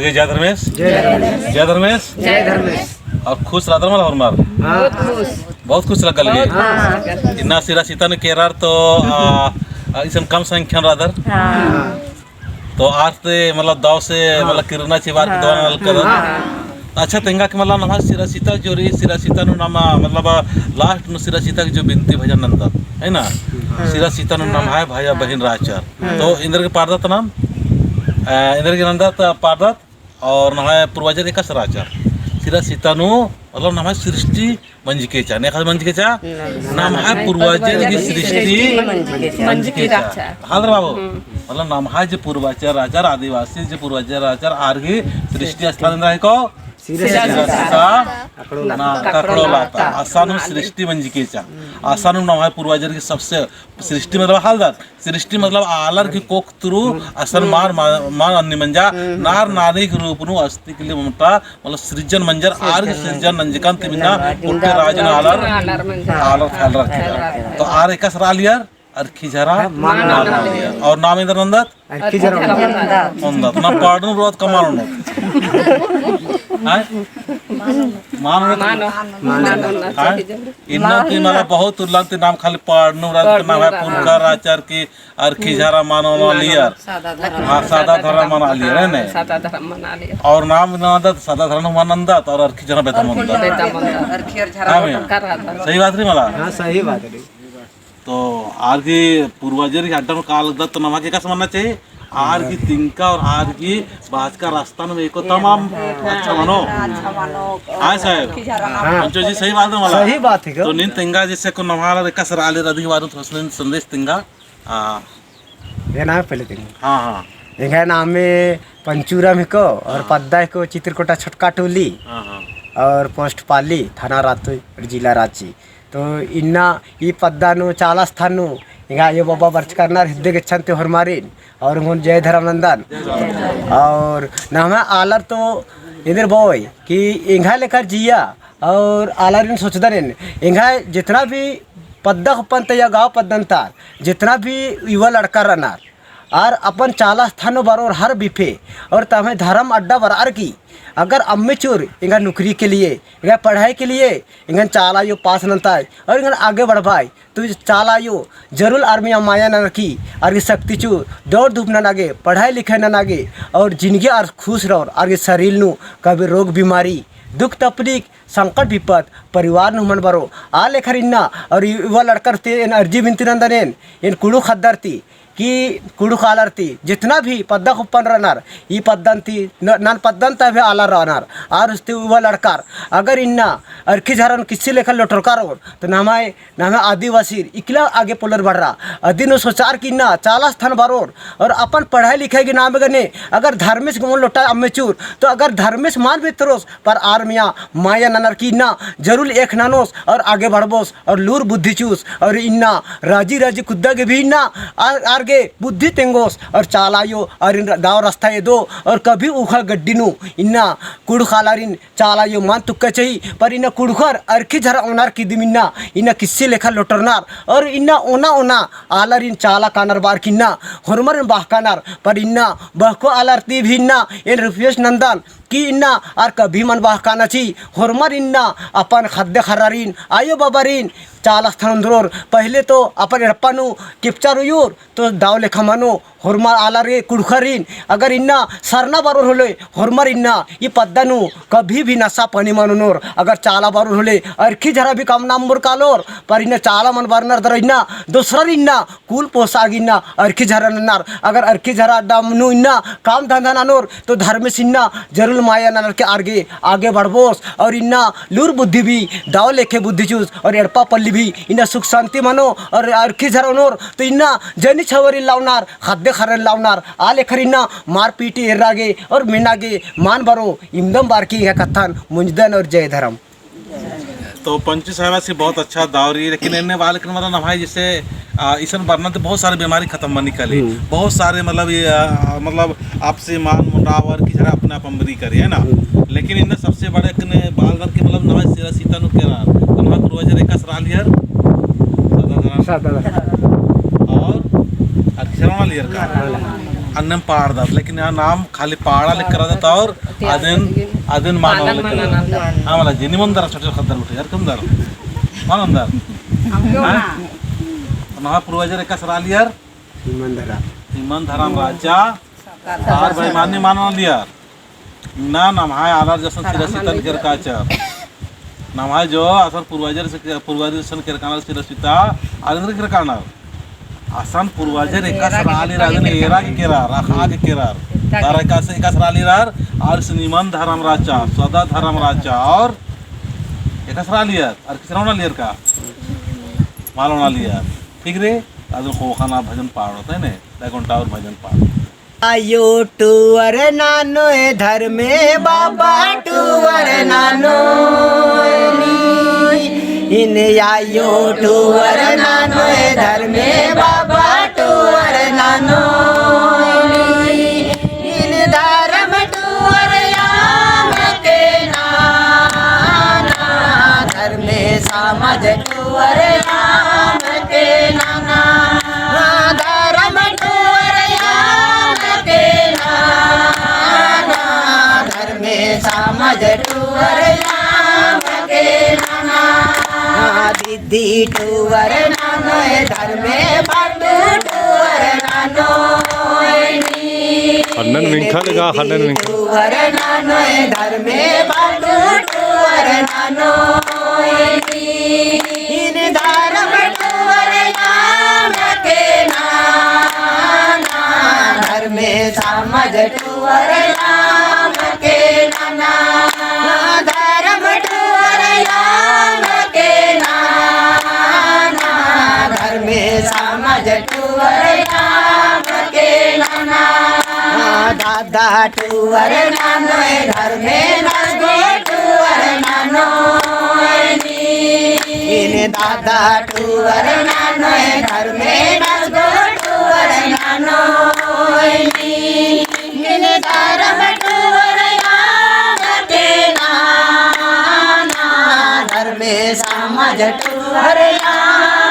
लगे जय धर्मेश जय धर्मेश और खुश रहा मला हरमार बहुत खुश लगल इन्ना सिरा सीता ने केरार तो इसम कम संख्या रादर तो आज से मतलब दाव से मतलब किरणा चिवार के दवा नल कर अच्छा तेंगा के मतलब नहा सिरा सीता जोरी सिरा सीता नु नाम मतलब लास्ट नु सिरा सीता की जो बिनती भजन नंदा है ना सिरा सीता नु नाम है भाई बहन राचार तो इंद्र के पारदत नाम इंद्र के नंदा पारदत और नहा पूर्वजर एक सराचार सिरा सीता नु मतलब नाम है सृष्टि मंजिकेचा ने खास मंजिकेचा नाम है पूर्वजर की सृष्टि मंजिकेचा हाल बाबू मतलब नाम है जो पूर्वजर राचार आदिवासी जो पूर्वजर राचार आरगी सृष्टि स्थान रहे को आसानु सृष्टि मंजिकेचा आसानु नाम है पूर्वजर की सबसे सृष्टि मतलब हालदार सृष्टि मतलब आलर की कोक तुरु असन मार मान अन्य मंजा नार नारी के रूप नु अस्ति के लिए ममता मतलब सृजन मंजर आर के सृजन नंजकांत बिना उनके राजन आलर ख्याल रखे तो आर एक सरा लिया अर्खी जरा और नाम इंद्र नंदत अर्खी जरा नंदत ना पाडनु रोज कमानो इन्ना की मला बहुत उल्लंघन नाम खाली पाडनु रात नाम है पुरकार आचार की अर्खी जरा मानो लिया हां सादा धर्म मना लिया है ने सादा धर्म मना लिया और नाम नंदत सादा धर्म नंदत और अर्खी जरा बेता मंदत अर्खी जरा सही बात रे मला हां सही बात है तो आर की पूर्वजर की अड्डा में काल दत्त नमा के का मानना चाहिए आर की तिनका और आर की बाज का रास्ता में एको तमाम अच्छा मानो हां साहब पंचो जी सही बात है मला सही बात है तो निन तिंगा जैसे को नमाला का सर आले रदी वारो थोसलन संदेश तिंगा ये ना पहले तिंगा हां हां ये नाम में पंचूरा में को और पद्दा को चित्रकोटा छटका टोली और पोस्ट पाली थाना रातोई जिला रांची तो इन्ना ई पद्दानु चाला स्थानु इंगा ये बाबा वर्च करना हृदय गच्छन्ते हरमारिन और उन जय धर्मनंदन और नाम आलर तो इधर बॉय कि इंगा लेकर जिया और आलर इन सोचदरेन इंगा जितना भी पद्दा पंत या गाँव पद्दंतार जितना भी युवा लड़का रहना और अपन चाला स्थान बरोर हर बिफे और तमें धर्म अड्डा बरार की अगर अम्मेचूर इंगा नौकरी के लिए इंगा पढ़ाई के लिए इंगन चाला यो पास नंता है और इंगन आगे बढ़ भाई तो चाला यो जरूर आर्मी माया न रखी और शक्ति चू दौड़ धूप न नागे पढ़ाई लिखाई न नागे और जिंदगी और खुश रहो और शरीर नु कभी रोग बीमारी दुख तकलीफ संकट विपद परिवार नु मन बरो आ लेखर इन्ना और युवा लड़कर ते अर्जी बिनती नंदनेन इन कुड़ू खद्दरती कि कुड़ू कालरती जितना भी पद्दा कुप्पन रहनार ये पद्दंती नान पद्दंता भी आला रहनार और उसते युवा लड़कार अगर इन्ना अर्खी झरन किसी लेखल लोटरकार हो तो नामाय आदिवासी इकला आगे पोलर बढ़ रहा अदिन सोचार कि इन्ना चाला स्थान बरोर और अपन पढ़ाई लिखाई के नाम गने अगर धर्मेश गुमन लोटा अम्मेचूर तो अगर धर्मेश मान भी तरोस पर आर्मिया माया ननर की इन्ना जरूर एक नानोस और आगे बढ़बोस और लूर बुद्धि चूस और इन्ना राजी राजी कुद्दा के भी इन्ना आगे बुद्धि तेंगोस और चालायो और इन दाव रास्ता ये दो और कभी उखा गड्डीनु इन्ना कुड़ खालारिन चालायो मान तुक्का चाहिए पर इन्ना कुड़खर अर्खी झरा ओनार की दिमिन्ना इन्ना किस्से लेखा लोटरनार और इन्ना ओना ओना आलारिन चाला कानर बार किन्ना हरमर बाह कानर पर इन्ना बहको आलारती भी इन्ना इन रुफियस नंदन कि इन्ना और कभी मन बाह काना ची हरमर इन्ना अपन खाद्य खरारिन आयो बाबारिन चाला स्थान पहले तो अपन एड़पानु किपचार यूर तो दाव लेखा मानो हरमार आलारे कुड़खरीन अगर इन्ना सरना बारोर होले हरमार इन्ना ये पद्दानु कभी भी नशा पानी मानुनोर अगर चाला बारोर होले अर्खी झरा भी कम नाम कालोर पर इन्ना चाला मन बारनर दर इन्ना दूसरा इन्ना कुल पोसाग इन्ना अर्खी झरा ननार अगर अर्खी झरा डामनु इन्ना काम धंधा नानोर तो धर्मेश इन्ना जरूर माया ननर के आगे बढ़बोस और इन्ना लूर बुद्धि भी दाव लेखे बुद्धि चूस और एड़पा पल्ली भी इन्ना सुख शांति मानो और अर्खी झरनोर तो इन्ना जनी छवरी लावनार खाद्य खरन लावनार आले खरीना मार पीटी एर्रागे और मिनागे मान बरो इमदम बारकी है कथन मुंजदन और जय धर्म तो पंचू साहब से बहुत अच्छा दावरी लेकिन इन्हें वाले के मतलब भाई जैसे ईसन बरना तो बहुत सारे बीमारी खत्म निकले बहुत सारे मतलब ये मतलब आपसे मान मुंडाव और की जरा अपने आप अमरी करे है ना लेकिन इन्हें सबसे बड़े बालगन के मतलब नवाज सिरा सीता नु केरा तमा पूर्वजर का सरा लियर और अक्षरमा लियर का अन्यम पाड़दात लेकिन यहाँ नाम खाली पाड़ा लिख करा देता और अदिन मानव लिख करा आम्हाला जे निमंदर छोटे खद्दर उठे यार कमदार मानंदार ना पूर्वजर एकाच राहिली यार इमानधाराम राजा और भाई मान्य मानव लियार ना नमाय आलार जसन सिरसितन केर काचर नमाय जो असर पूर्वजर सन केर कानार सिरसिता आलेंद्र केर कानार आसान पूर्वजर एकाच राहिली राजन एरा के केरार आखा के केरार तार एकाच राहिली रार और निमन धर्म राजा सदा धर्म राजा और एकाच राहिली यार और किसरा लियर का मालवना लियर ठीक रे अजून खोखाना भजन पाड़ होता है ने बैकुंठा और भजन पाड़ आयो टूअर नानो धर्मे बाबा टूअर नानो इन आयो टूअर नानो धर्मे बाबा टूअर नानो इन धर्म टूअर याम के नाना धर्मे समाज टूअर याम के नाना धर्म टूअर याम के नाना धर्मे समाज टूअर याम के नाना दीदी टूअर नानो धर्मे बाटू टूअर नानो हन्नन विंखा लगा हन्नन विंखा टूअर नानो धर्मे बाटू टूअर नानो इन धर्म टूअर याम के नाना धर्मे समाज टूअर याम के नाना धर्म टूअर याम के नाना धर्मे समाज टूअर याम के नाना दादा टूअर नानो धर्मे नागो टूअर नानो इन दादा टूअर नानो धर्मे नागो टूअर नानो इन धर्म टूअर याम के नाना धर्मे समाज टूअर याम